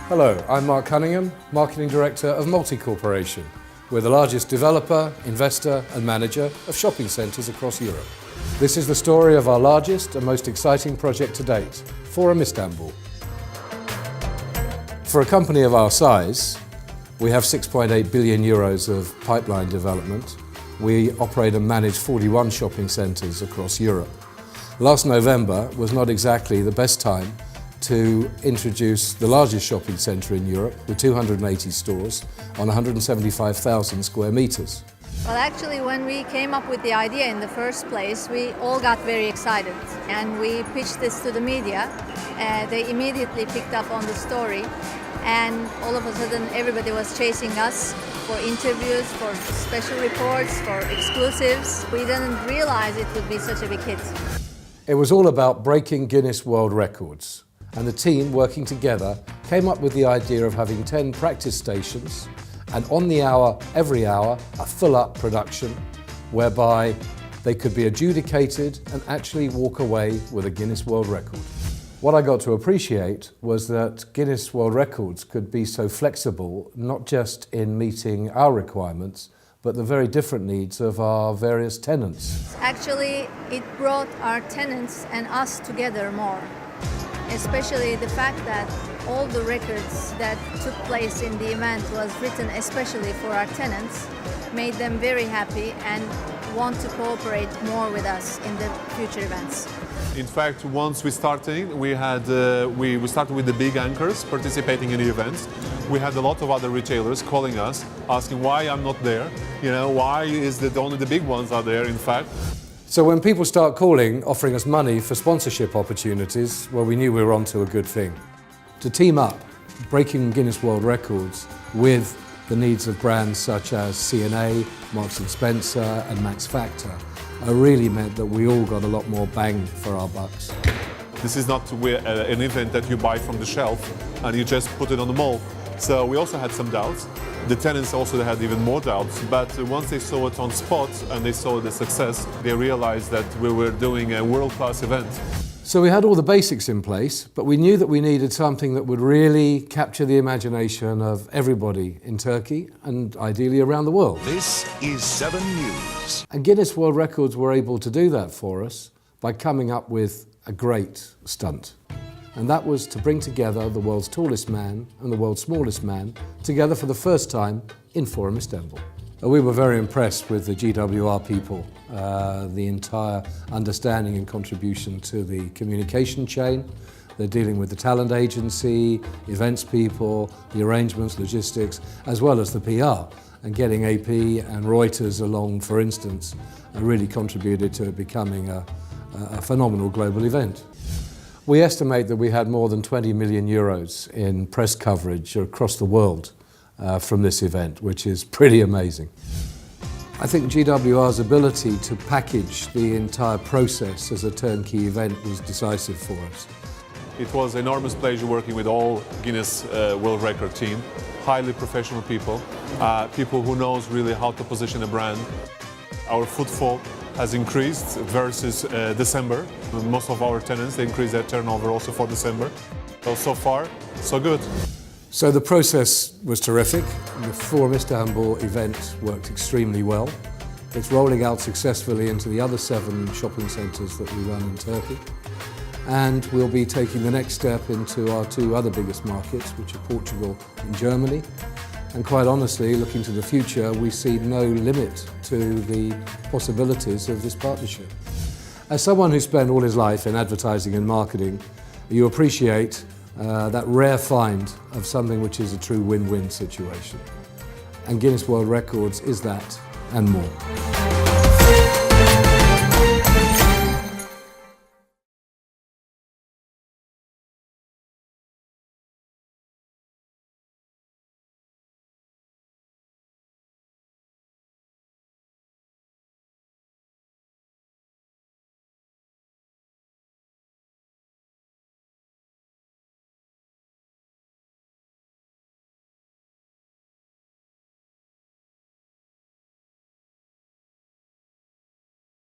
Hello, I'm Mark Cunningham, Marketing Director of Multi Corporation. We're the largest developer, investor and manager of shopping centres across Europe. This is the story of our largest and most exciting project to date, Forum Istanbul. For a company of our size, we have 6.8 billion euros of pipeline development. We operate and manage 41 shopping centres across Europe. Last November was not exactly the best time to introduce the largest shopping centre in Europe with 280 stores on 175,000 square metres. Well, actually, when we came up with the idea in the first place, we all got very excited and we pitched this to the media. They immediately picked up on the story and all of a sudden everybody was chasing us for interviews, for special reports, for exclusives. We didn't realize it would be such a big hit. It was all about breaking Guinness World Records, and the team working together came up with the idea of having 10 practice stations and on the hour, every hour, a full-up production whereby they could be adjudicated and actually walk away with a Guinness World Record. What I got to appreciate was that Guinness World Records could be so flexible, not just in meeting our requirements, but the very different needs of our various tenants. Actually, it brought our tenants and us together more, especially the fact that all the records that took place in the event was written especially for our tenants, made them very happy and want to cooperate more with us in the future events. In fact, once we started, we started with the big anchors participating in the events. We had a lot of other retailers calling us, asking why I'm not there. You know, why is it only the big ones are there, in fact. So when people start calling, offering us money for sponsorship opportunities, well, we knew we were onto a good thing. To team up, breaking Guinness World Records with the needs of brands such as C&A, Marks & Spencer and Max Factor really meant that we all got a lot more bang for our bucks. This is not an event that you buy from the shelf and you just put it on the mall. So we also had some doubts. The tenants also had even more doubts, but once they saw it on spot and they saw the success, they realized that we were doing a world-class event. So we had all the basics in place, but we knew that we needed something that would really capture the imagination of everybody in Turkey and ideally around the world. This is 7 News. And Guinness World Records were able to do that for us by coming up with a great stunt. And that was to bring together the world's tallest man and the world's smallest man together for the first time in Forum Istanbul. We were very impressed with the GWR people, the entire understanding and contribution to the communication chain. They're dealing with the talent agency, events people, the arrangements, logistics, as well as the PR. And getting AP and Reuters along, for instance, really contributed to it becoming a phenomenal global event. We estimate that we had more than 20 million euros in press coverage across the world from this event, which is pretty amazing. I think GWR's ability to package the entire process as a turnkey event was decisive for us. It was an enormous pleasure working with all Guinness World Record team, highly professional people, people who knows really how to position a brand. Our footfall has increased versus December. Most of our tenants, they increased their turnover also for December. So far, so good. So the process was terrific. The Forum Istanbul event worked extremely well. It's rolling out successfully into the other 7 shopping centres that we run in Turkey. And we'll be taking the next step into our 2 other biggest markets, which are Portugal and Germany. And quite honestly, looking to the future, we see no limit to the possibilities of this partnership. As someone who spent all his life in advertising and marketing, you appreciate that rare find of something which is a true win-win situation. And Guinness World Records is that and more.